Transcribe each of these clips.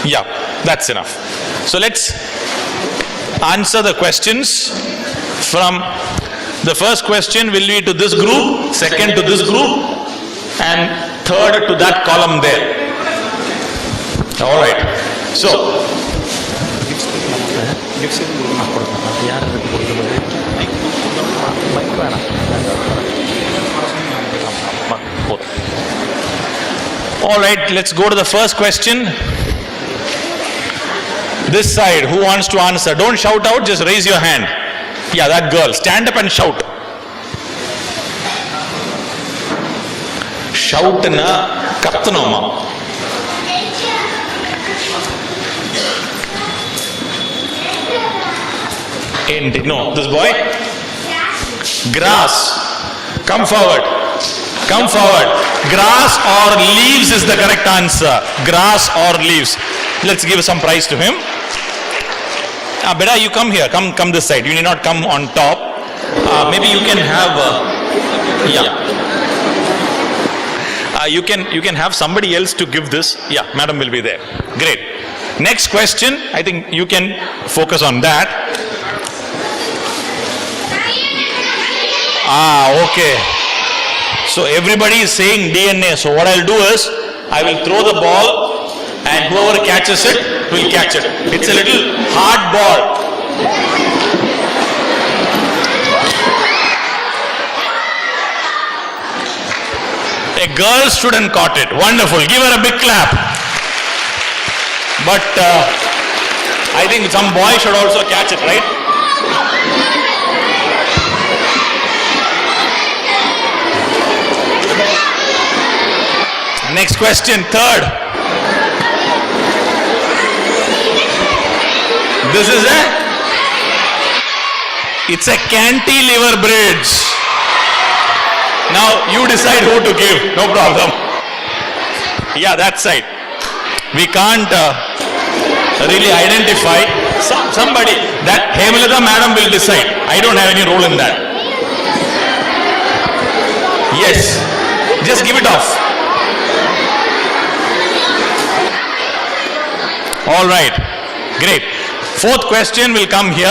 Yeah, that's enough. So let's answer the questions from the first question will be to this group, second to this group, and third to that column there. All right. So, all right, let's go to the first question. This side, who wants to answer? Don't shout out, just raise your hand. Yeah, that girl. Stand up and shout. Shout na kattanoma. No, this boy. Grass. Come forward. Come forward. Grass or leaves is the correct answer. Grass or leaves. Let's give some prize to him. Beta, you come here. Come this side. You need not come on top. Maybe you can have. You can have somebody else to give this. Yeah, madam will be there. Great. Next question. I think you can focus on that. Okay. So everybody is saying DNA. So what I'll do is, I will throw the ball and whoever catches it will catch it. It's a little hard ball. A girl student caught it. Wonderful. Give her a big clap. But I think some boy should also catch it, right? Next question, third. This is it's a cantilever bridge. Now you decide who to give, no problem. Yeah, that side. We can't really identify somebody. That Hemlata madam will decide. I don't have any role in that. Yes, just give it off. All right, great. Fourth question will come here.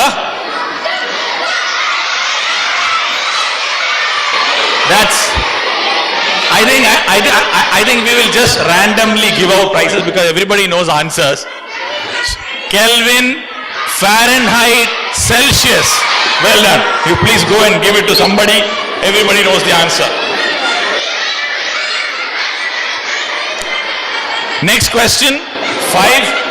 I think we will just randomly give out prizes because everybody knows answers. Kelvin, Fahrenheit, Celsius. Well done. You please go and give it to somebody. Everybody knows the answer. Next question, 5.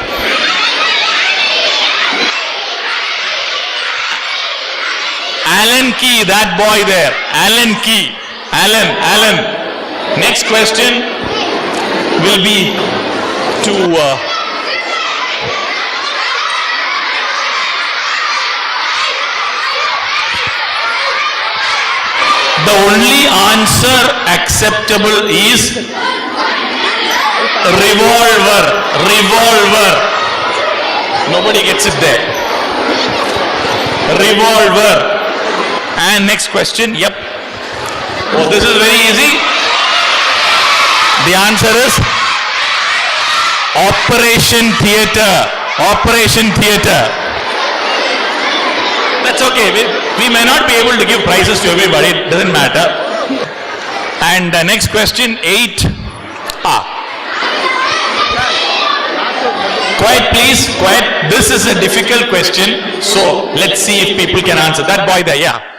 Alan Key, that boy there. Alan Key. Alan. Next question will be to the only answer acceptable is revolver. Nobody gets it there. Revolver. And next question, yep. Oh, this is very easy. The answer is Operation Theatre. Operation Theatre. That's okay. We may not be able to give prizes to everybody. It doesn't matter. And next question, 8. Quiet please, quiet. This is a difficult question. So let's see if people can answer. That boy there, yeah.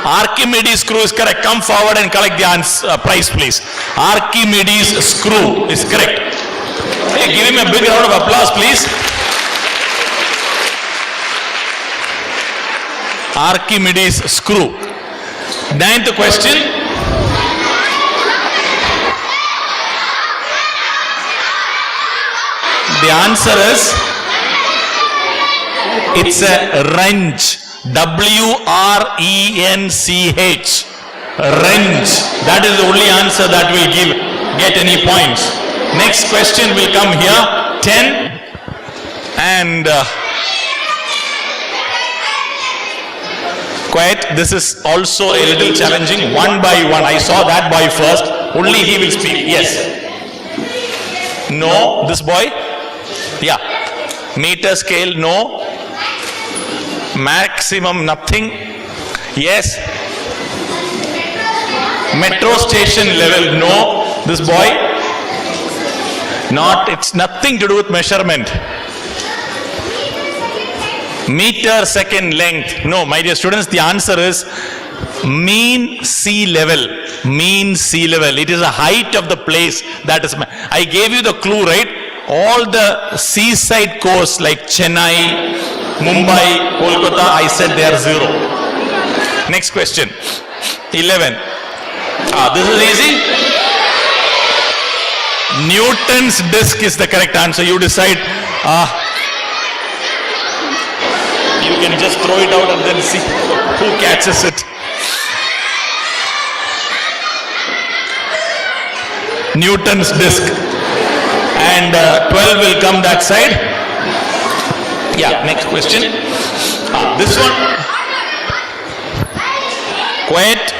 Archimedes screw is correct. Come forward and collect the prize, please. Archimedes screw is correct. Hey, give him a big round of applause, please. Archimedes screw. 9th question. The answer is, it's a wrench. W-R-E-N-C-H. Wrench. That is the only answer that will get any points. Next question will come here. 10. And quiet. This is also a little challenging. One by one. I saw that boy first. Only he will speak. Yes. No. This boy? Yeah. Meter scale? No. Maximum nothing? Yes. Metro station level? No. This boy? Not. It's nothing to do with measurement. Meter second length? No, my dear students, the answer is mean sea level. Mean sea level. It is a height of the place that is. I gave you the clue, right? All the seaside coasts like Chennai, Mumbai, Kolkata, I said they are 0. Next question. 11. This is easy. Newton's disk is the correct answer. You decide. You can just throw it out and then see who catches it. Newton's disk. And 12 will come that side. Yeah, next question. This one.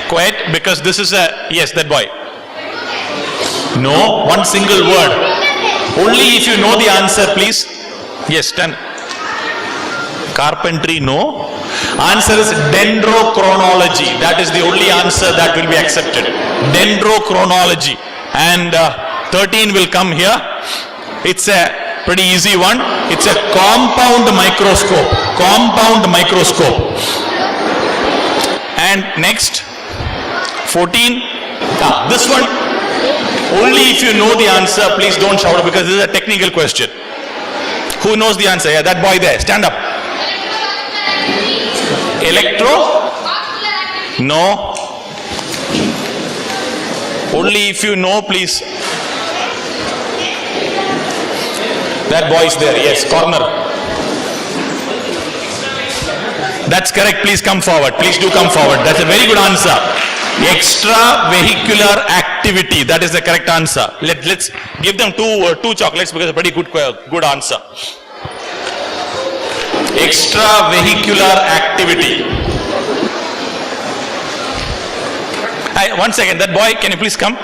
Quiet, because this is a, yes, that boy. No, one single word. Only if you know the answer, please. Yes, stand. Carpentry, no. Answer is dendrochronology. That is the only answer that will be accepted. Dendrochronology. And 13 will come here. It's a pretty easy one. It's a compound microscope. Compound microscope. And next, 14. This one, only if you know the answer, please don't shout because this is a technical question. Who knows the answer? Yeah, that boy there. Stand up. Electro? No. Only if you know, please. That boy is there. Yes, corner. That's correct. Please come forward. Please do come forward. That's a very good answer. Extravehicular activity. That is the correct answer. Let's give them two chocolates because it's a pretty good answer. Extravehicular activity. One second, that boy, can you please come?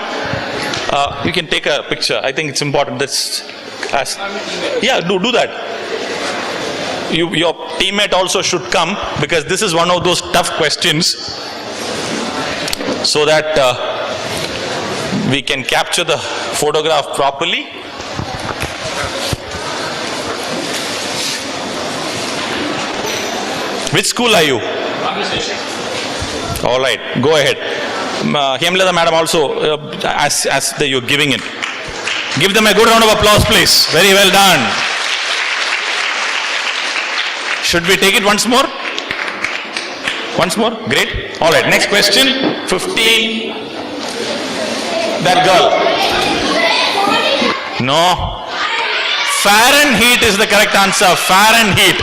You can take a picture. I think it's important. Yeah, do that. Your teammate also should come because this is one of those tough questions, so that we can capture the photograph properly. Which school are you? All right, go ahead. Hemlata madam also, as you're giving it. Give them a good round of applause, please. Very well done. Should we take it once more? Once more? Great. All right, next question. 15. That girl. No. Fahrenheit is the correct answer. Fahrenheit.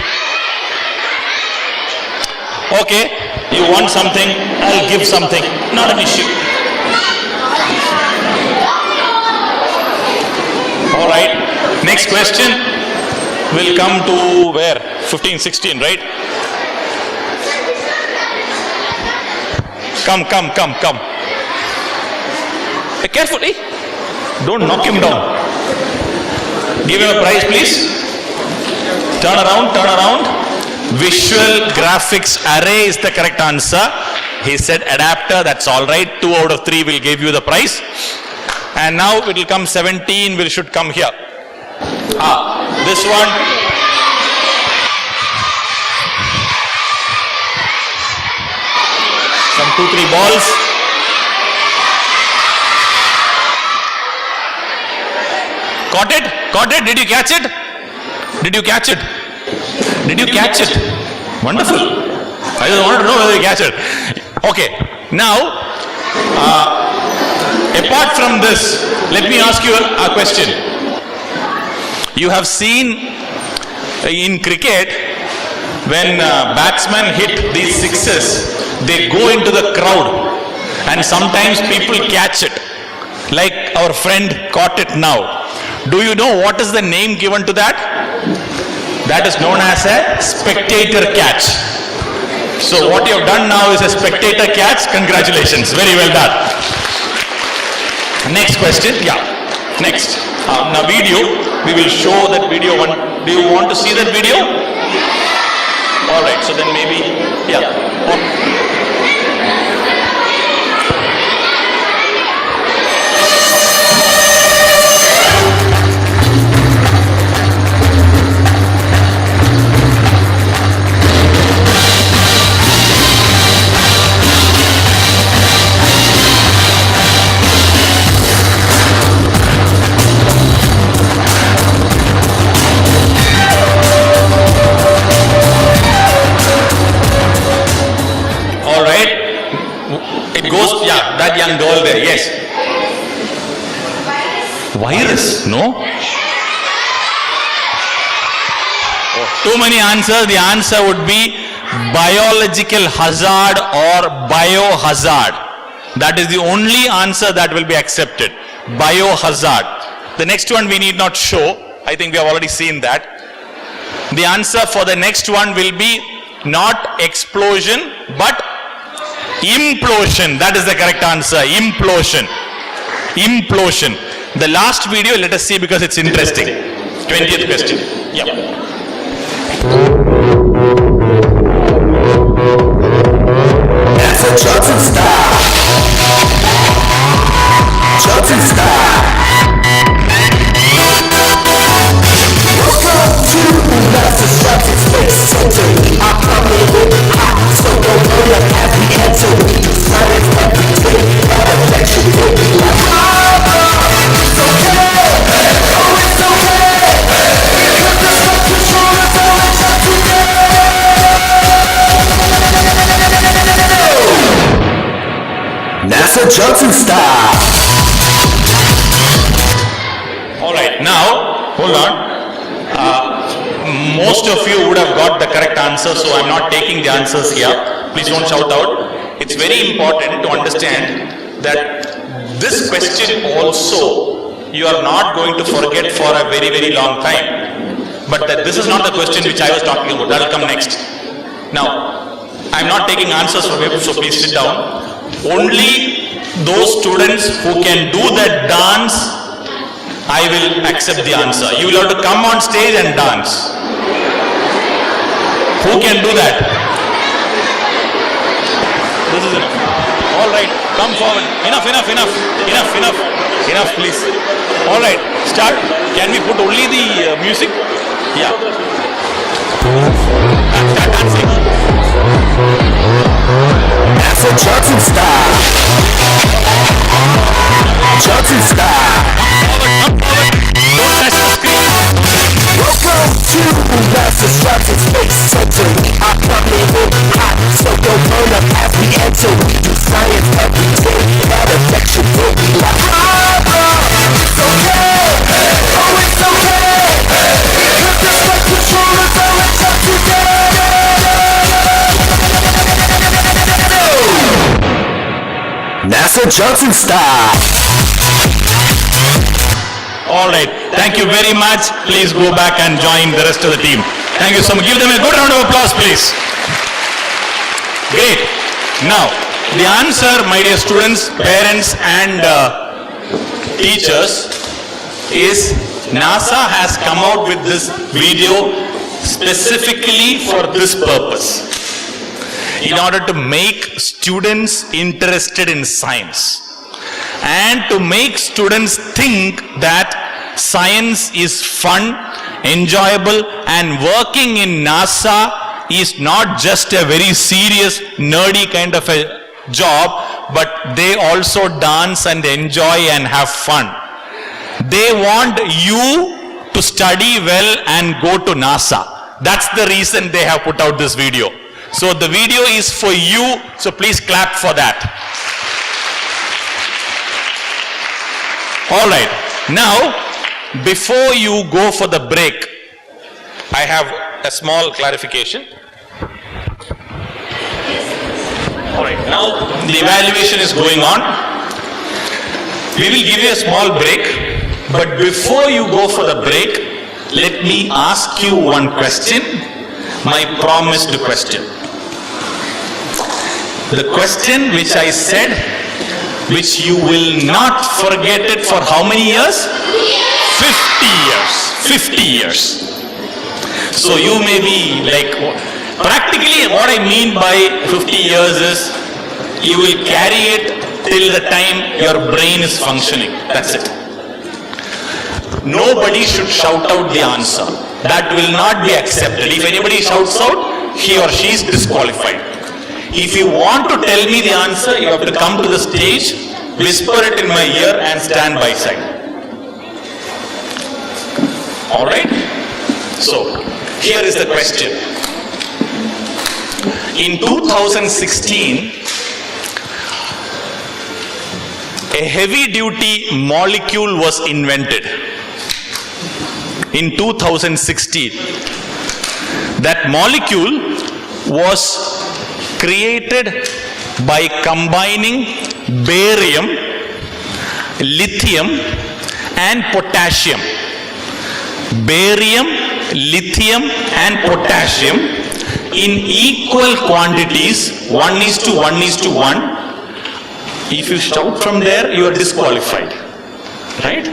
Okay, you want something, I'll give something. Not an issue. All right, next question will come to where? 15, 16, right? Come. Hey, carefully. Don't knock him down. Give him a prize, please. Turn around. Visual graphics array is the correct answer. He said adapter, that's all right. 2 out of 3 will give you the prize. And now it will come 17, we should come here. This one. Some 2-3 balls. Caught it? Did you catch it? Wonderful. I just wanted to know whether you catch it. Okay. Now, apart from this, let me ask you a question. You have seen in cricket, when batsmen hit these sixes, they go into the crowd and sometimes people catch it. Like our friend caught it now. Do you know what is the name given to that? That is known as a spectator catch. So what you have done now is a spectator catch. Congratulations. Very well done. Next question. Yeah. Next. Now video, we will show that video. Do you want to see that video? All right, so then maybe, yeah. That young girl there, yes. Virus, no? Too many answers. The answer would be biological hazard or biohazard. That is the only answer that will be accepted. Biohazard. The next one we need not show. I think we have already seen that. The answer for the next one will be not explosion but implosion. That is the correct answer. Implosion. Implosion. The last video, let us see because it's interesting. 20th question. Yeah. That's a Johnson style. Johnson style. Welcome to Master Johnson Space Center. I'm coming with hot, so don't worry as we enter. We do science every day. Our lecture will be like, it's okay. Oh, it's okay. Because the stuff control is all it's up to do. NASA Johnson style. All right, now, hold on. Most of you would have got the correct answer, so I'm not taking the answers here. Please don't shout out. It's very important to understand that this question also you are not going to forget for a very, very long time. But that this is not the question which I was talking about. That will come next. Now, I'm not taking answers from you, so please sit down. Only those students who can do the dance, I will accept the answer. You will have to come on stage and dance. Who can do that? This is enough. All right, come forward. Enough, please. All right, start. Can we put only the music? Yeah. Start dancing. That's a Johnson style. Johnson style. Come forward. Don't touch the screen. Welcome to Master Johnson Space Center. I'm coming in hot, so don't burn up as we enter. We do science every day. That affection will be like, it's okay. Oh, it's okay. Because the stuff control is all it's up to do. NASA Johnson style. All right, thank you very much. Please go back and join the rest of the team. Thank you so much. Give them a good round of applause, please. Great. Now, the answer, my dear students, parents and teachers, is NASA has come out with this video specifically for this purpose. In order to make students interested in science. And to make students think that science is fun, enjoyable, and working in NASA is not just a very serious, nerdy kind of a job, but they also dance and enjoy and have fun. They want you to study well and go to NASA. That's the reason they have put out this video. So the video is for you, so please clap for that. All right, now before you go for the break, I have a small clarification. All right, now the evaluation is going on. We will give you a small break, but before you go for the break, let me ask you one question, my promised question. The question which I said, which you will not forget it for how many years? 50 years. 50 years. So you may be like, practically what I mean by 50 years is, you will carry it till the time your brain is functioning. That's it. Nobody should shout out the answer. That will not be accepted. If anybody shouts out, he or she is disqualified. If you want to tell me the answer, you have to come to the stage, whisper it in my ear and stand by side. Alright? So, here is the question. In 2016, a heavy-duty molecule was invented. In 2016, that molecule was created by combining barium, lithium and potassium. Barium, lithium and potassium in equal quantities, 1:1:1. If you shout from there, you are disqualified. Right?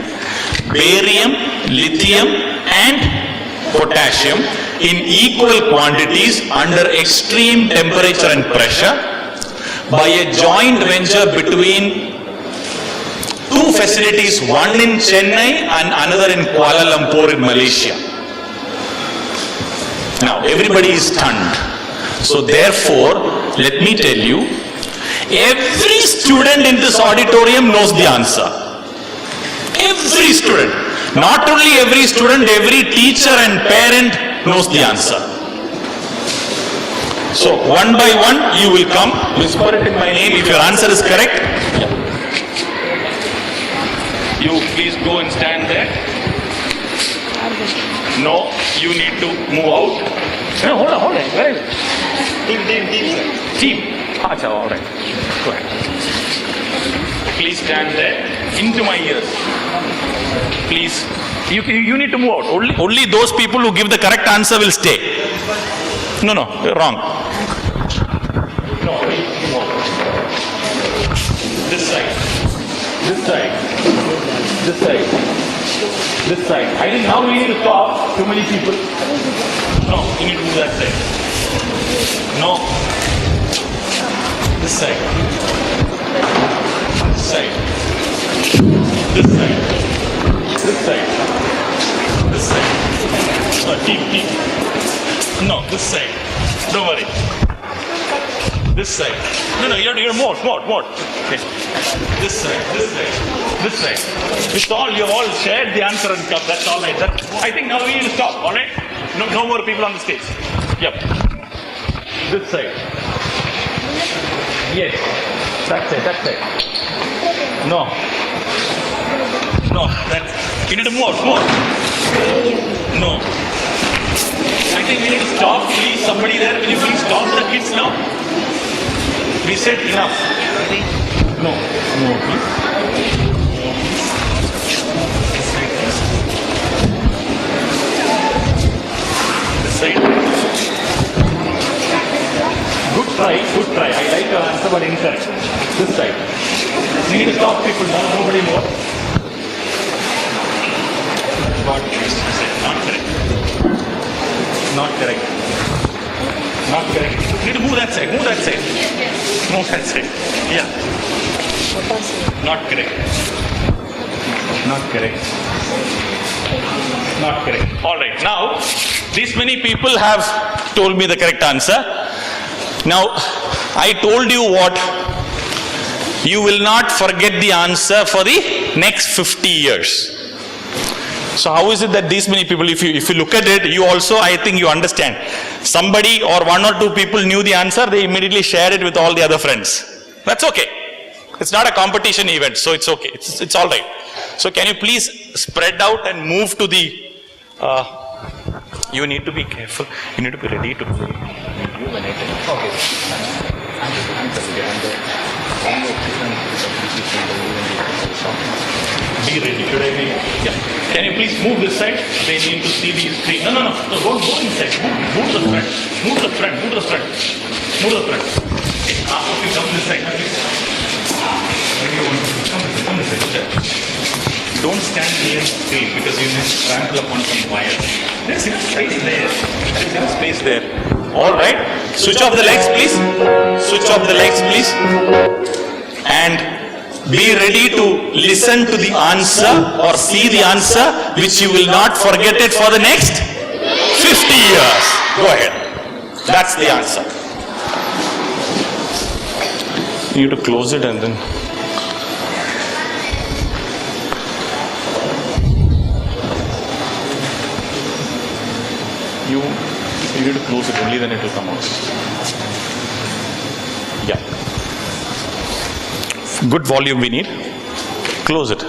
Barium, lithium and potassium in equal quantities under extreme temperature and pressure by a joint venture between two facilities, one in Chennai and another in Kuala Lumpur in Malaysia. Now, everybody is stunned. So therefore, let me tell you, every student in this auditorium knows the answer. Every student. Not only every student, every teacher and parent knows the answer. So, one by one, you will come, whisper it in my name. If your answer is correct, you please go and stand there. No, you need to move out. No, hold on. Where is it? Team. Acha, all right. Go ahead. Please stand there. Into my ears. Please. You need to move out. Only those people who give the correct answer will stay. No, you're wrong. No, move out. This side. This side. This side. This side. I think now we need to stop. Too many people. No, you need to move that side. No. This side. This side. This side. This side. This side. Keep. No, this side. Don't worry. This side. No, you're more. Okay. This side. It's all, you've all shared the answer and come. That's all right. I think now we need to stop, all right? No more people on the stage. Yep. This side. Yes. That side. No, you need to move. No. I think we need to stop. Please, somebody there, will you please stop the kids now? We said enough. No, please. This side. Good try. I like your answer, but incorrect. This side. We need to stop people now, nobody more. Not correct. You need to move that side. Yeah. Not correct. All right. Now, these many people have told me the correct answer. Now, I told you what? You will not forget the answer for the next 50 years. So how is it that these many people, if you look at it, you also, I think you understand. Somebody or one or two people knew the answer, they immediately shared it with all the other friends. That's okay. It's not a competition event, so it's okay. It's all right. So can you please spread out and move to the, you need to be careful. You need to be ready to meet you when I tell you. Be ready. Should I be? Yeah. Can you please move this side? They need to see the screen. No. Don't go inside. Move to the front. Move to the front. Okay, come this side. Don't stand near the screen because you may trample upon some wire. There's enough space there. There's enough space there. All right. Switch off the lights, please. Switch off the lights, please. And be ready to listen to the answer or see the answer, which you will not forget it for the next 50 years. Go ahead. That's the answer. You need to close it and then. You need to close it, only then it will come out. Yeah. Good volume we need. Close it.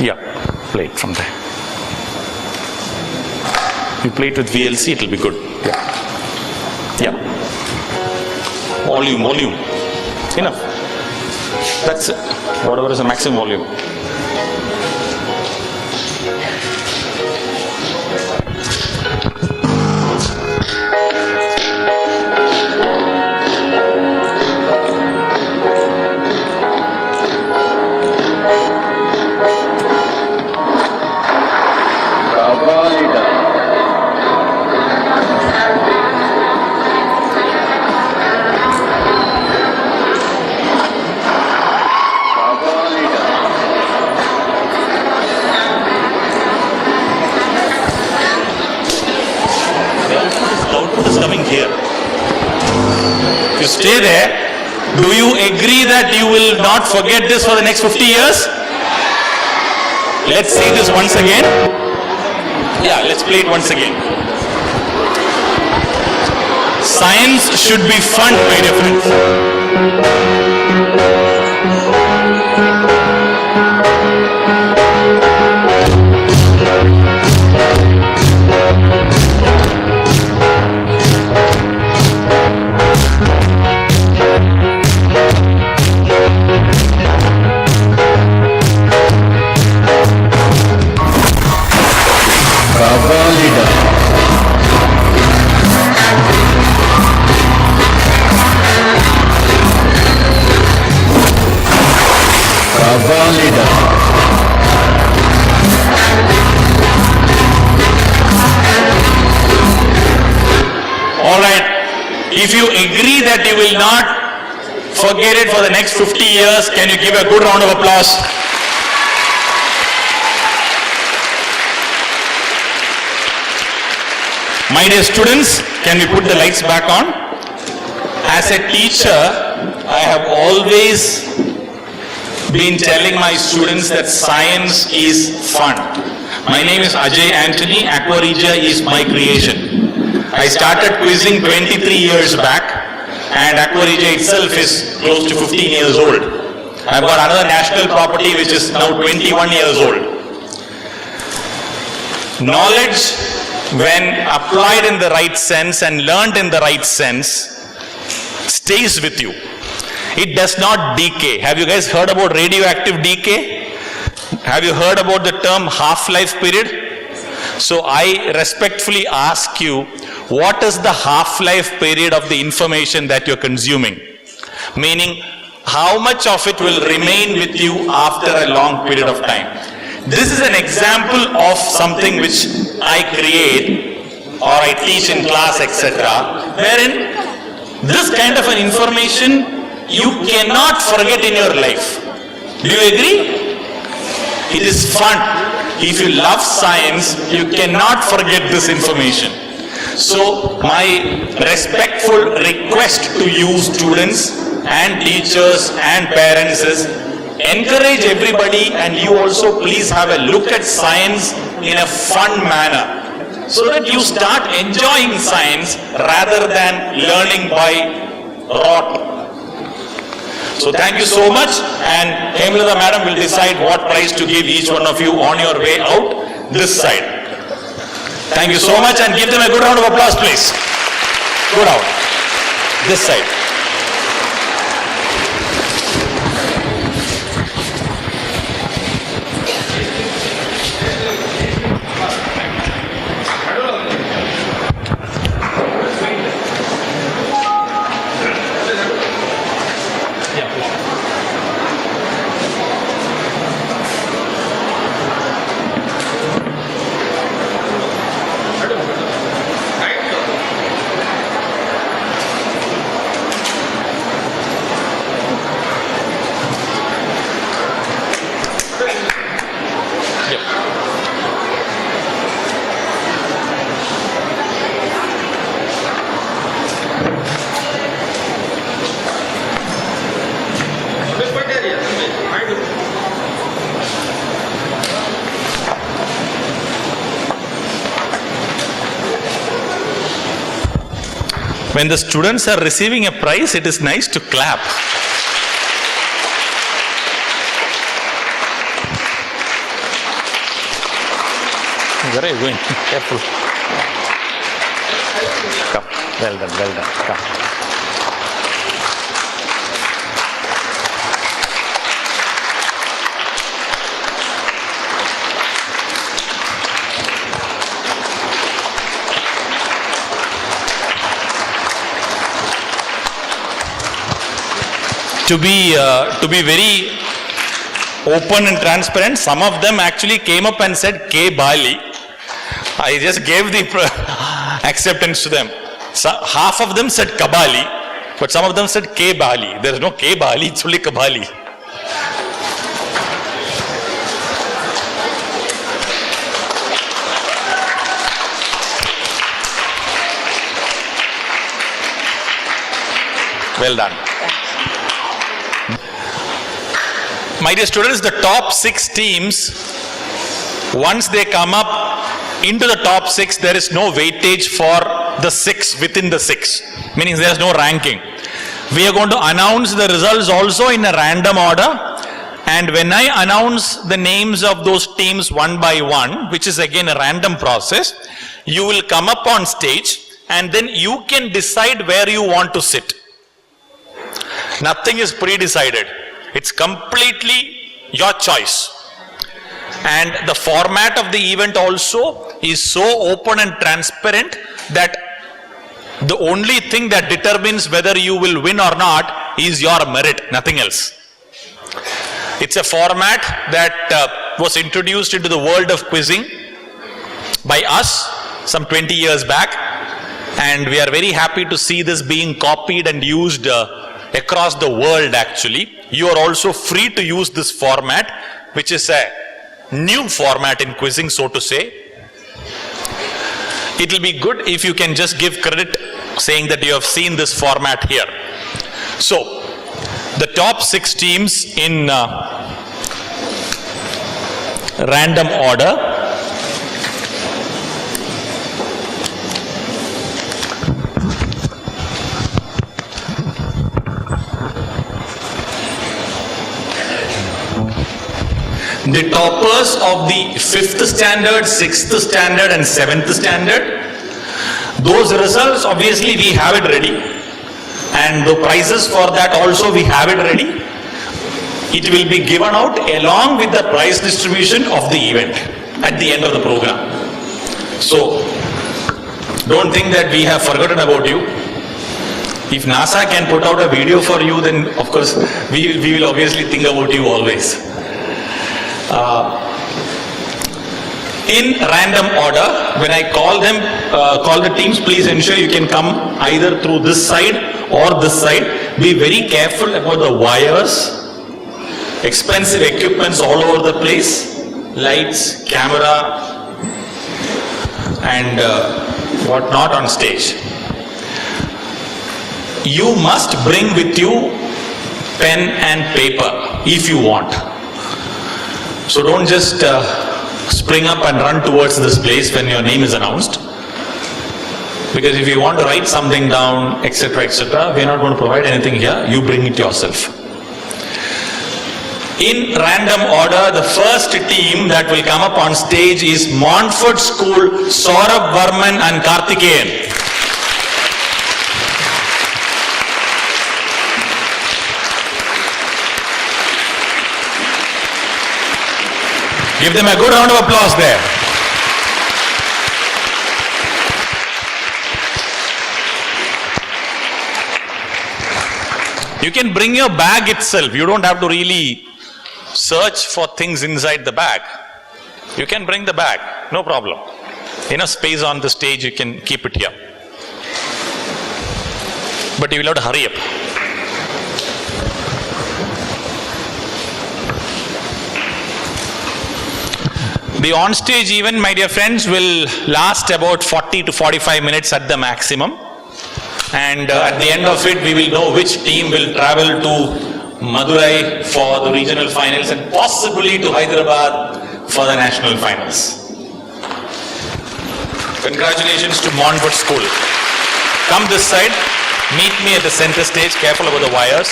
Yeah, play it from there. You play it with VLC, it will be good. Yeah. Yeah. Volume. Enough. That's it. Whatever is the maximum volume. You stay there. Do you agree that you will not forget this for the next 50 years? Let's see this once again. Yeah, let's play it once again. Science should be fun, my dear friends. If you agree that you will not forget it for the next 50 years, can you give a good round of applause? My dear students, can we put the lights back on? As a teacher, I have always been telling my students that science is fun. My name is Ajay Anthony. Aqua Regia is my creation. I started quizzing 23 years back, and Aqua Regia itself is close to 15 years old. I've got another national property which is now 21 years old. Knowledge, when applied in the right sense and learned in the right sense, stays with you. It does not decay. Have you guys heard about radioactive decay? Have you heard about the term half-life period? So I respectfully ask you, what is the half-life period of the information that you're consuming? Meaning, how much of it will remain with you after a long period of time? This is an example of something which I create or I teach in class, etc., wherein this kind of an information you cannot forget in your life. Do you agree? It is fun. If you love science, you cannot forget this information. So my respectful request to you students and teachers and parents is, encourage everybody, and you also please have a look at science in a fun manner, so that you start enjoying science rather than learning by rote. So thank you so much, and Hemlata madam will decide what prize to give each one of you on your way out this side. Thank you so much, and give them a good round of applause, please. Good out. This side. When the students are receiving a prize, it is nice to clap. Where are you going? Careful. Come. Well done, well done. Come. To be very open and transparent, some of them actually came up and said K Bali. I just gave the acceptance to them. So, half of them said Kabali, but some of them said K Bali. There is no K Bali, it's only Kabali. Well done. My dear students, the top 6 teams, once they come up into the top 6, there is no weightage for the 6 within the 6, meaning there is no ranking. We are going to announce the results also in a random order, and when I announce the names of those teams one by one, which is again a random process, you will come up on stage and then you can decide where you want to sit. Nothing is pre-decided. It's completely your choice. And the format of the event also is so open and transparent that the only thing that determines whether you will win or not is your merit, nothing else. It's a format that was introduced into the world of quizzing by us some 20 years back, and we are very happy to see this being copied and used across the world actually. You are also free to use this format, which is a new format in quizzing, so to say. It will be good if you can just give credit saying that you have seen this format here. So, the top 6 teams in random order. The toppers of the 5th standard, 6th standard and 7th standard, those results obviously we have it ready, and the prizes for that also we have it ready. It will be given out along with the prize distribution of the event at the end of the program. So, don't think that we have forgotten about you. If NASA can put out a video for you, then of course we will obviously think about you always. In random order, when I call them, call the teams, please ensure you can come either through this side or this side. Be very careful about the wires, expensive equipments all over the place, lights, camera and whatnot on stage. You must bring with you pen and paper if you want. So don't just spring up and run towards this place when your name is announced. Because if you want to write something down, etc., etc., we are not going to provide anything here. You bring it yourself. In random order, the first team that will come up on stage is Montfort School, Saurabh Varman and Karthikeyan. Give them a good round of applause there. You can bring your bag itself. You don't have to really search for things inside the bag. You can bring the bag, no problem. Enough space on the stage, you can keep it here. But you will have to hurry up. The on-stage event, my dear friends, will last about 40 to 45 minutes at the maximum. And at the end of it, we will know which team will travel to Madurai for the regional finals and possibly to Hyderabad for the national finals. Congratulations to Montfort School. Come this side, meet me at the center stage, careful about the wires.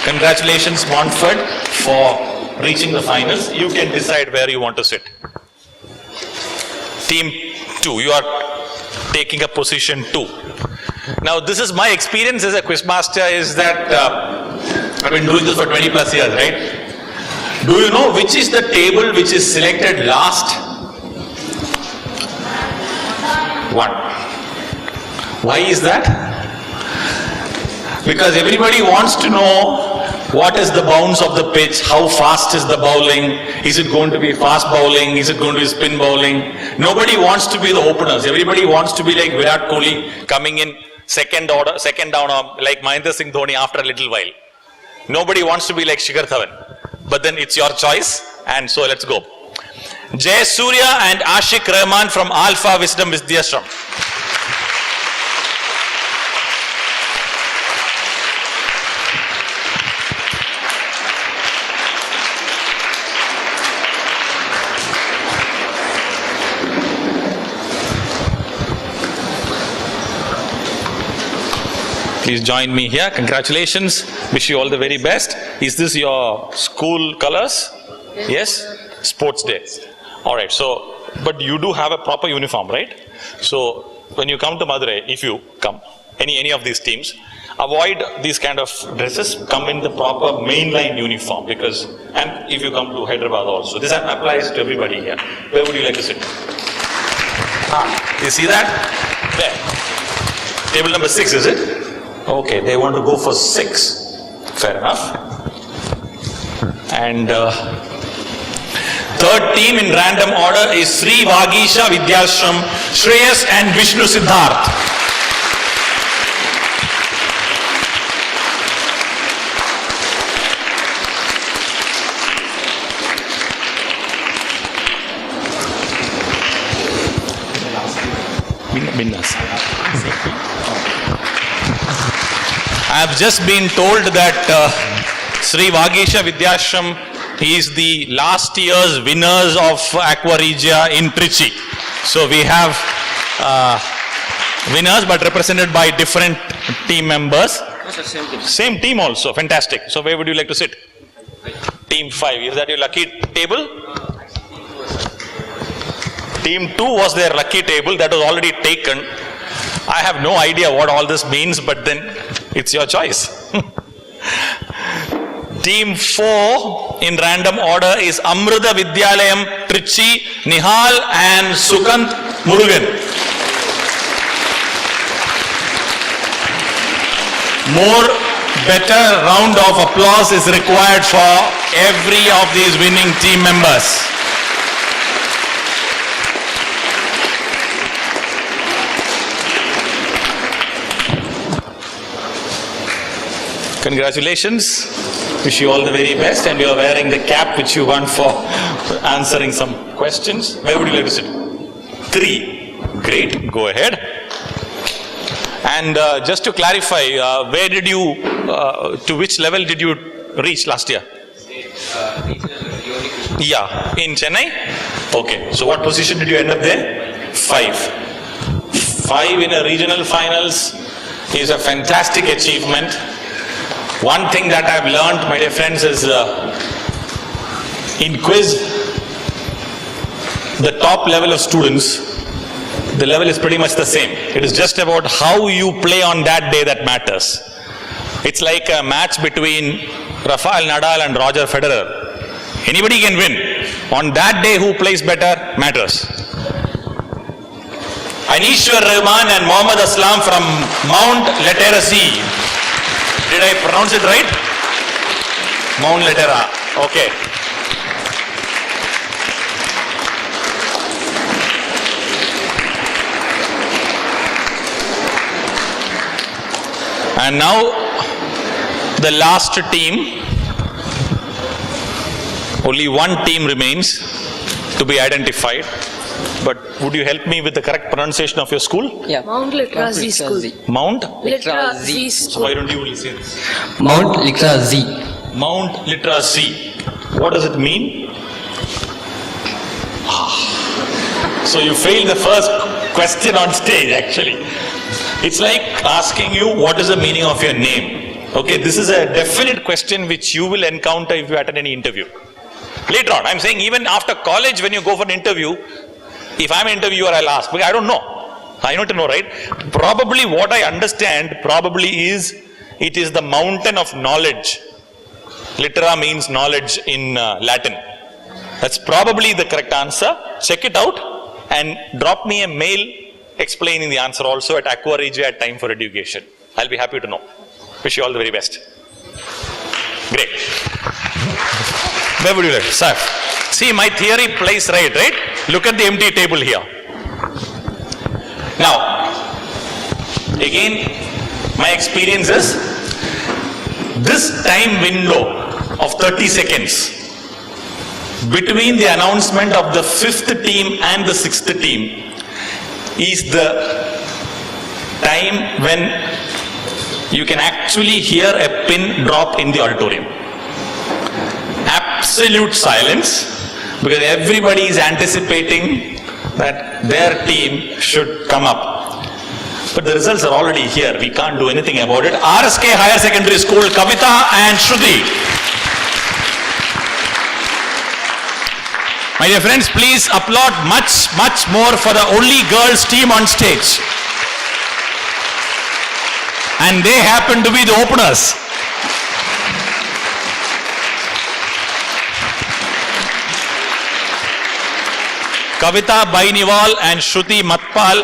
Congratulations Montfort for reaching the finals. You can decide where you want to sit. Team 2, you are taking a position 2. Now this is my experience as a quizmaster is that I've been doing this for 20 plus years, right? Do you know which is the table which is selected last? 1. Why is that? Because everybody wants to know what is the bounce of the pitch, how fast is the bowling, is it going to be fast bowling, is it going to be spin bowling. Nobody wants to be the openers. Everybody wants to be like Virat Kohli coming in second down like Mahendra Singh Dhoni after a little while. Nobody wants to be like Shikhar Dhawan. But then it's your choice, and so let's go. Jay Surya and Ashik Rahman from Alpha Wisdom Vidyashram. Please join me here. Congratulations. Wish you all the very best. Is this your school colors? Yes? Sports day. Alright, so, but you do have a proper uniform, right? So, when you come to Madurai, if you come, any of these teams, avoid these kind of dresses, come in the proper mainline uniform because, and if you come to Hyderabad also, this applies to everybody here. Where would you like to sit? You see that? There. Table number 6, is it? Okay, they want to go for 6. Fair enough. And third team in random order is Sri Vagisha Vidyashram, Shreyas and Vishnu Siddharth. I have just been told that Sri Vagisha Vidyashram is the last year's winners of Aqua Regia in Trichy. So we have winners but represented by different team members. Same team. Same team also, fantastic. So where would you like to sit? Team 5, is that your lucky table? Team 2 was their lucky table, that was already taken. I have no idea what all this means, but then it's your choice. Team 4 in random order is Amrita Vidyalayam, Trichy, Nihal and Sukant Murugan. More better round of applause is required for every of these winning team members. Congratulations. Wish you all the very best, and you are wearing the cap which you won for answering some questions. Where would you like to sit? 3. Great. Go ahead. And just to clarify, where did you, to which level did you reach last year? Yeah, in Chennai? Okay. So what position did you end up there? 5. 5 in a regional finals is a fantastic achievement. One thing that I've learned, my dear friends, is in quiz, the top level of students, the level is pretty much the same. It is just about how you play on that day that matters. It's like a match between Rafael Nadal and Roger Federer. Anybody can win. On that day, who plays better matters. Anishwar Rahman and Mohammad Aslam from Mount Letterasi. Did I pronounce it right? Mount Letera. Okay. And now the last team. Only one team remains to be identified. But would you help me with the correct pronunciation of your school? Yeah. Mount Litra Z School. Mount? Litra Z So School. why don't you only say this? Mount Litra Z. Mount Litra Z. What does it mean? So you failed the first question on stage actually. It's like asking you what is the meaning of your name. Okay, this is a definite question which you will encounter if you attend any interview. Later on, I'm saying even after college when you go for an interview, if I'm an interviewer I'll ask, because I don't know. I need to know, right? Probably what I understand probably is, it is the mountain of knowledge. Litera means knowledge in Latin. That's probably the correct answer. Check it out and drop me a mail explaining the answer also at Aqua Regia at Time for Education. I'll be happy to know. Wish you all the very best. Great. Where would you like? Sir. See, my theory plays right? Look at the empty table here. Now, again, my experience is, this time window of 30 seconds between the announcement of the 5th team and the 6th team is the time when you can actually hear a pin drop in the auditorium. Absolute silence, because everybody is anticipating that their team should come up. But the results are already here. We can't do anything about it. RSK Higher Secondary School, Kavita and Shruti. My dear friends, please applaud much more for the only girls team on stage. And they happen to be the openers. Kavita Bainiwal and Shruti Matpal,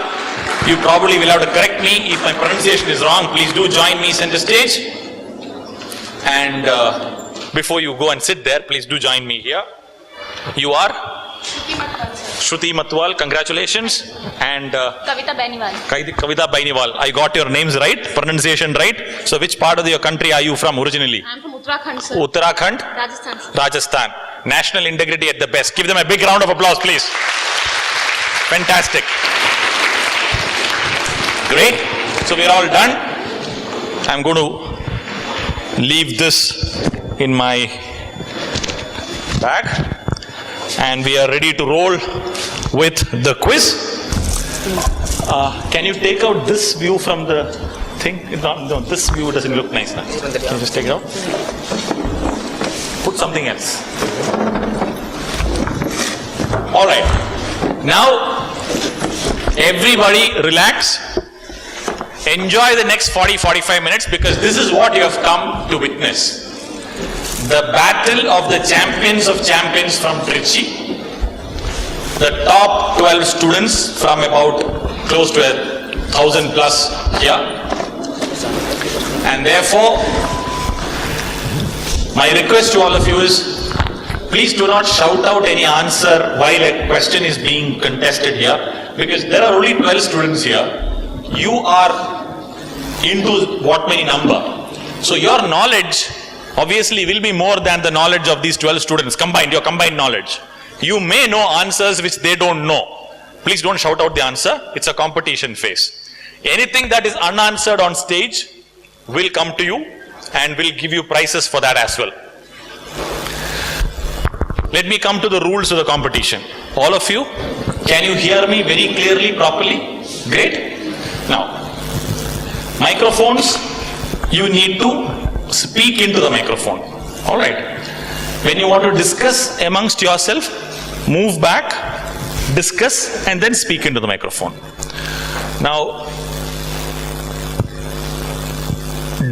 you probably will have to correct me if my pronunciation is wrong. Please do join me center stage. And before you go and sit there, please do join me here. You are? Shruti Matwal, congratulations. And Kavita Bainiwal. Kavita Bainiwal. I got your names right, pronunciation right. So which part of your country are you from originally? I am from Uttarakhand, sir. Uttarakhand? Rajasthan, sir. Rajasthan. National integrity at the best. Give them a big round of applause, please. Fantastic. Great. So we're all done. I'm going to leave this in my bag. And we are ready to roll with the quiz. Can you take out this view from the thing? No, this view doesn't look nice. Can you just take it out? Put something else. All right. Now, everybody relax. Enjoy the next 40-45 minutes, because this is what you have come to witness. The battle of the champions of champions from Trichy. The top 12 students from about close to 1,000 plus here. And therefore, my request to all of you is, please do not shout out any answer while a question is being contested here, because there are only 12 students here. You are into what many number. So your knowledge obviously will be more than the knowledge of these 12 students combined, your combined knowledge. You may know answers which they don't know. Please don't shout out the answer. It's a competition phase. Anything that is unanswered on stage will come to you and will give you prizes for that as well. Let me come to the rules of the competition. All of you, can you hear me very clearly, properly? Great. Now, microphones, you need to speak into the microphone. All right. When you want to discuss amongst yourself, move back, discuss, and then speak into the microphone. Now,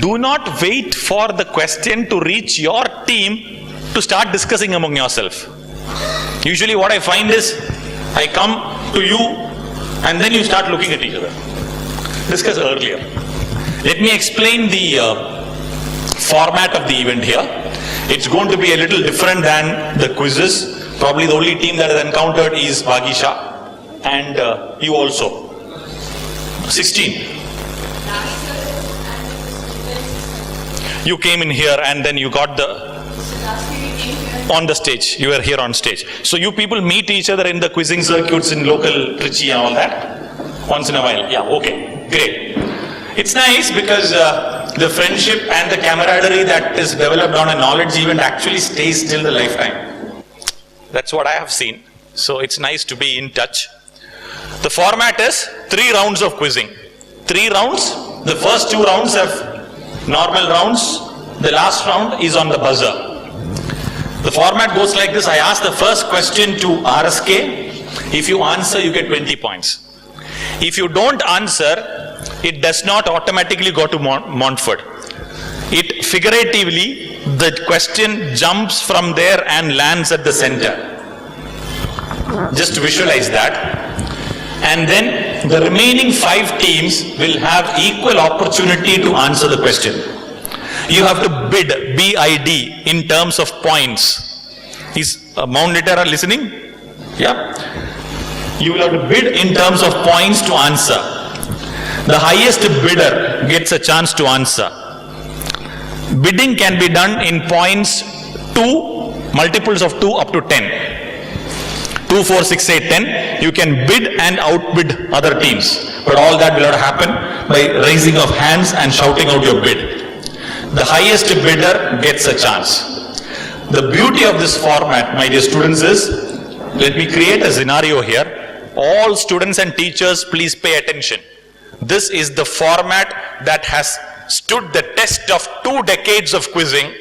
do not wait for the question to reach your team to start discussing among yourself. Usually what I find is, I come to you and then you start looking at each other. Discuss earlier. Let me explain the format of the event here. It's going to be a little different than the quizzes. Probably the only team that is encountered is Bagisha and you also. 16. You came in here and then you got the... Last year we came here on the stage. You are here on stage. So you people meet each other in the quizzing circuits in local Trichy and all that? Once in a while. Yeah, okay, great. It's nice because the friendship and the camaraderie that is developed on a knowledge event actually stays till the lifetime. That's what I have seen. So it's nice to be in touch. The format is 3 rounds of quizzing. 3 rounds. The first 2 rounds have normal rounds. The last round is on the buzzer. The format goes like this. I ask the first question to RSK. If you answer, you get 20 points. If you don't answer, it does not automatically go to Montfort. It figuratively, the question jumps from there and lands at the center. Just visualize that. And then the remaining 5 teams will have equal opportunity to answer the question. You have to bid, B-I-D, in terms of points. Is Mount Litera listening? Yeah. You will have to bid in terms of points to answer. The highest bidder gets a chance to answer. Bidding can be done in points 2, multiples of 2 up to 10. 2, 4, 6, 8, 10. You can bid and outbid other teams. But all that will not happen by raising of hands and shouting out your bid. The highest bidder gets a chance. The beauty of this format, my dear students, is, let me create a scenario here. All students and teachers, please pay attention. This is the format that has stood the test of 2 decades of quizzing,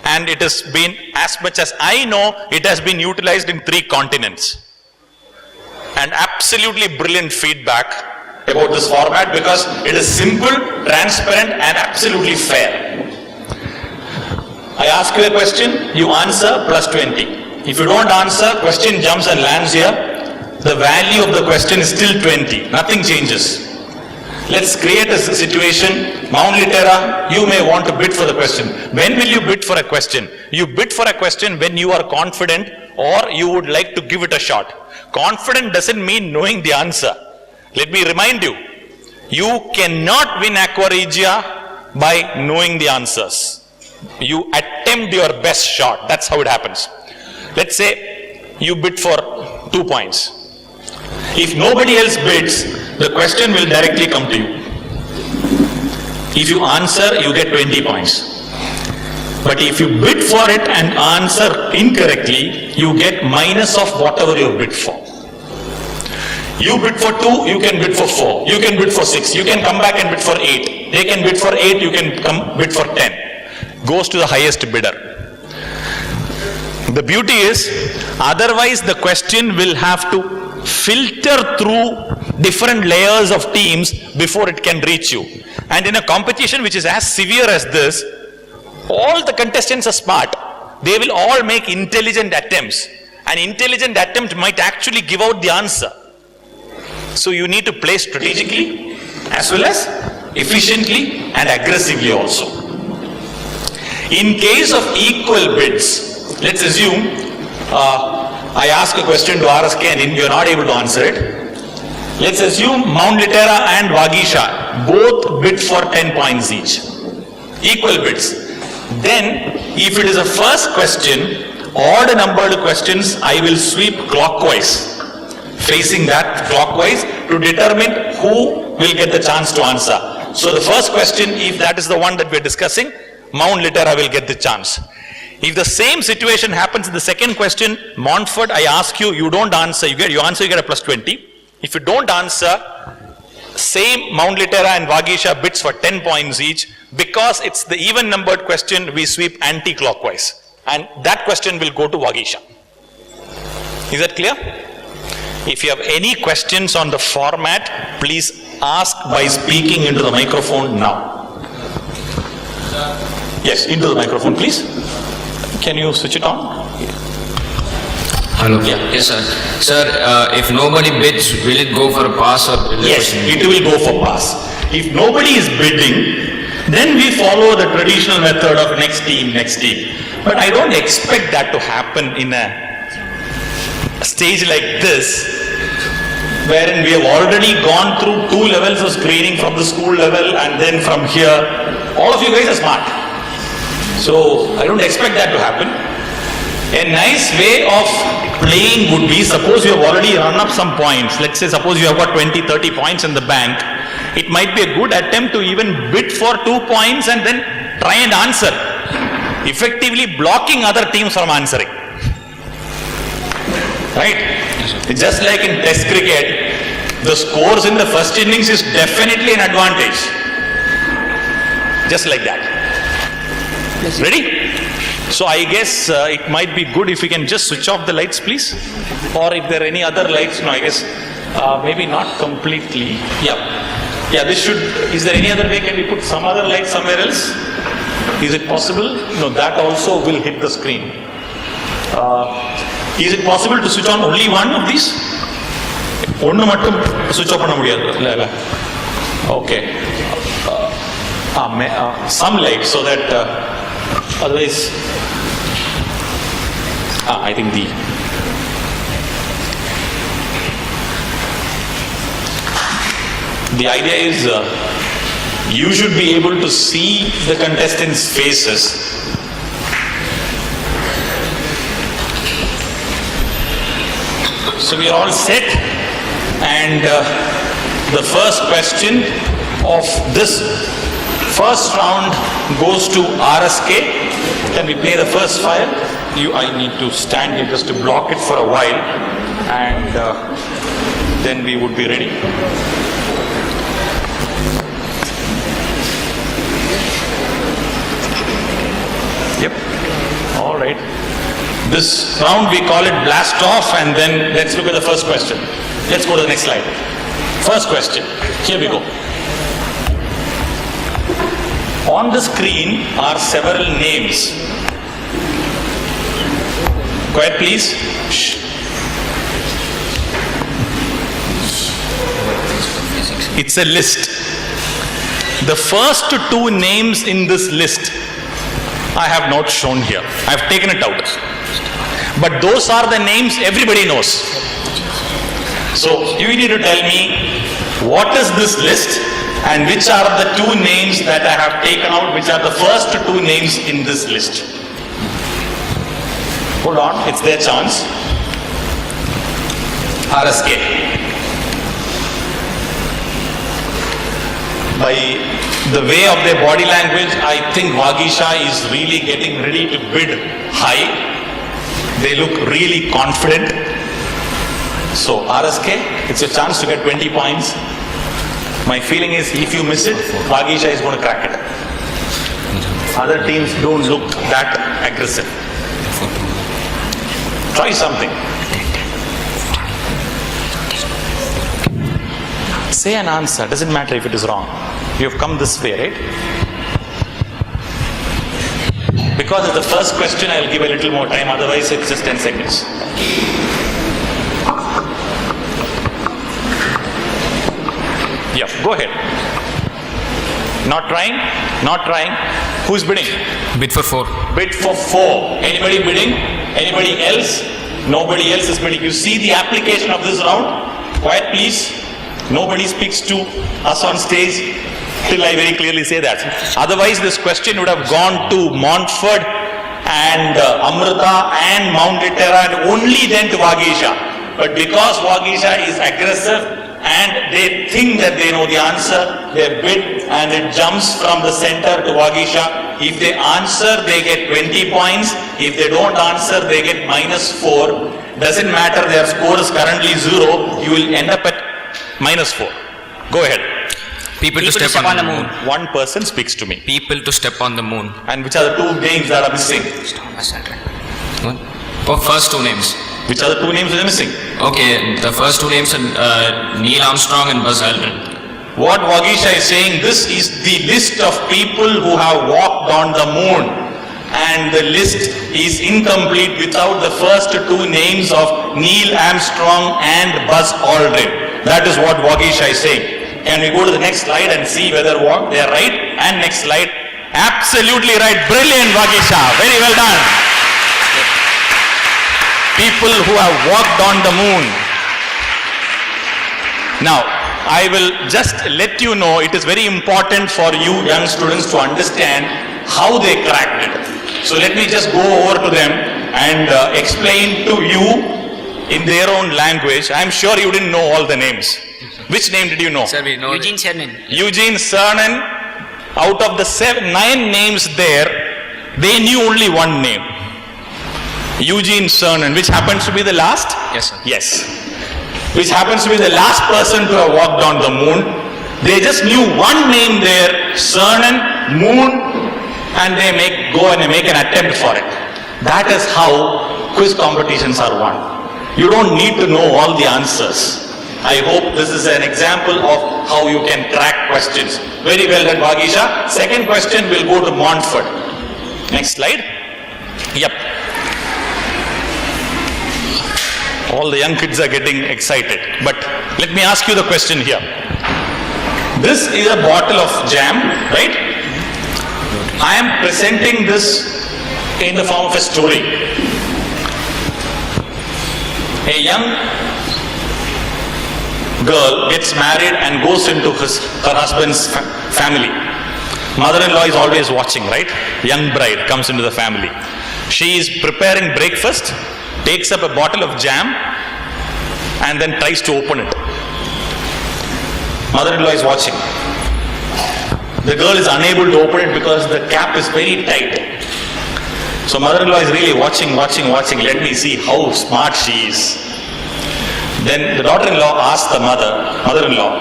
and it has been, as much as I know, it has been utilized in 3 continents. And absolutely brilliant feedback about this format because it is simple, transparent, and absolutely fair. I ask you a question, you answer plus 20. If you don't answer, question jumps and lands here. The value of the question is still 20. Nothing changes. Let's create a situation. Mount Litera, you may want to bid for the question. When will you bid for a question? You bid for a question when you are confident or you would like to give it a shot. Confident doesn't mean knowing the answer. Let me remind you, you cannot win Aqua Regia by knowing the answers. You attempt your best shot. That's how it happens. Let's say you bid for 2 points. If nobody else bids, the question will directly come to you. If you answer, you get 20 points. But if you bid for it and answer incorrectly, you get minus of whatever you bid for. You bid for 2, you can bid for 4. You can bid for 6. You can come back and bid for 8. They can bid for 8, you can come bid for 10. Goes to the highest bidder. The beauty is, otherwise the question will have to filter through different layers of teams before it can reach you. And in a competition which is as severe as this, all the contestants are smart. They will all make intelligent attempts. An intelligent attempt might actually give out the answer. So you need to play strategically as well as efficiently and aggressively also. In case of equal bids, let's assume I ask a question to RSK and you're not able to answer it. Let's assume Mount Litera and Vagisha both bid for 10 points each. Equal bids. Then, if it is a first question, odd numbered questions, I will sweep clockwise, facing that clockwise to determine who will get the chance to answer. So the first question, if that is the one that we're discussing, Mount Litera will get the chance. If the same situation happens in the second question, Montfort, I ask you, you don't answer, you answer, you get a plus 20. If you don't answer, same Mount Litera and Vagisha bids for 10 points each. Because it's the even numbered question, we sweep anti-clockwise. And that question will go to Vagisha. Is that clear? If you have any questions on the format, please ask by speaking into the microphone now. Yes, into the microphone, please. Can you switch it on? Hello. Yeah. Yes, sir. Sir, if nobody bids, will it go for a pass or will Yes, it will go for pass. If nobody is bidding, then we follow the traditional method of next team. But I don't expect that to happen in a stage like this, wherein we have already gone through 2 levels of screening from the school level and then from here. All of you guys are smart. So I don't expect that to happen. A nice way of playing would be, suppose you have already run up some points. Let's say, suppose you have got 20, 30 points in the bank. It might be a good attempt to even bid for 2 points and then try and answer, effectively blocking other teams from answering. Right? Just like in test cricket, the scores in the first innings is definitely an advantage. Just like that. Ready? So I guess it might be good if you can just switch off the lights, please. Or if there are any other lights, no, I guess maybe not completely. Yeah. Yeah, this should, is there any other way? Can we put some other light somewhere else? Is it possible? No, that also will hit the screen. Is it possible to switch on only one of these? ஒன்று மட்டும் switch off பண்ண முடியாது. இல்ல. Okay. Some light so that otherwise I think the idea is you should be able to see the contestants' faces. So we are all set, and the first question of this first round goes to RSK. Can we play the first file? I need to stand here just to block it for a while, and then we would be ready. Yep. All right. This round we call it blast off, and then let's look at the first question. Let's go to the next slide. First question. Here we go. On the screen are several names. Quiet please. Shh. It's a list. The first 2 names in this list I have not shown here. I have taken it out. But those are the names everybody knows. So you need to tell me what is this list and which are the 2 names that I have taken out, which are the first 2 names in this list. Hold on, it's their chance. RSK. By the way of their body language, I think Vagisha is really getting ready to bid high. They look really confident. So RSK, it's your chance to get 20 points. My feeling is if you miss it, Vagisha is going to crack it. Other teams don't look that aggressive. Try something. Say an answer, doesn't matter if it is wrong. You have come this way, right? Because it's the first question, I will give a little more time, otherwise it's just 10 seconds. Yeah, go ahead. Not trying? Not trying. Who's bidding? Bid for 4. Bid for 4. Anybody bidding? Anybody else? Nobody else is bidding. You see the application of this round? Quiet please. Nobody speaks to us on stage till I very clearly say that. Otherwise this question would have gone to Montford and Amrita and Mount Litera and only then to Vagisha. But because Vagisha is aggressive and they think that they know the answer, they bid and it jumps from the center to Vagisha. If they answer, they get 20 points. If they don't answer, they get -4. Doesn't matter, their score is currently 0. You will end up at -4. Go ahead. People to step on the moon. One person speaks to me. People to step on the moon. And which are the 2 names that are missing? What? Oh, first 2 names. Which are the 2 names that are missing? Okay, the first 2 names are Neil Armstrong and Buzz Aldrin. What Vagisha is saying, this is the list of people who have walked on the moon. And the list is incomplete without the first 2 names of Neil Armstrong and Buzz Aldrin. That is what Vagisha is saying. Can we go to the next slide and see whether they are right? And next slide. Absolutely right. Brilliant, Vagisha. Very well done. People who have walked on the moon. Now, I will just let you know, it is very important for you young students to understand how they cracked it. So let me just go over to them and explain to you in their own language. I'm sure you didn't know all the names. Which name did you know? Sir, we know. Eugene Cernan. Eugene Cernan. Out of the 9 names there, they knew only one name. Eugene Cernan, which happens to be the last? Yes, sir. Yes. Which happens to be the last person to have walked on the moon. They just knew one name there, Cernan, moon, and they go and make an attempt for it. That is how quiz competitions are won. You don't need to know all the answers. I hope this is an example of how you can crack questions. Very well done, Bhagisha. Second question will go to Montfort. Next slide. Yep. All the young kids are getting excited. But let me ask you the question here. This is a bottle of jam, right? I am presenting this in the form of a story. A young girl gets married and goes into her husband's family. Mother-in-law is always watching, right? Young bride comes into the family. She is preparing breakfast, takes up a bottle of jam and then tries to open it. Mother-in-law is watching. The girl is unable to open it because the cap is very tight. So mother-in-law is really watching. Let me see how smart she is. Then the daughter-in-law asks the mother-in-law,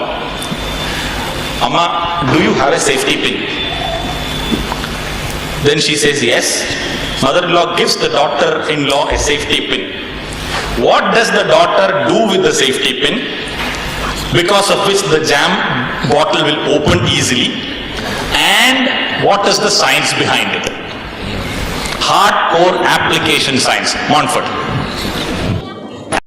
Amma, do you have a safety pin? Then she says yes. Mother-in-law gives the daughter-in-law a safety pin. What does the daughter do with the safety pin? Because of which the jam bottle will open easily. And what is the science behind it? Hardcore application science. Montfort.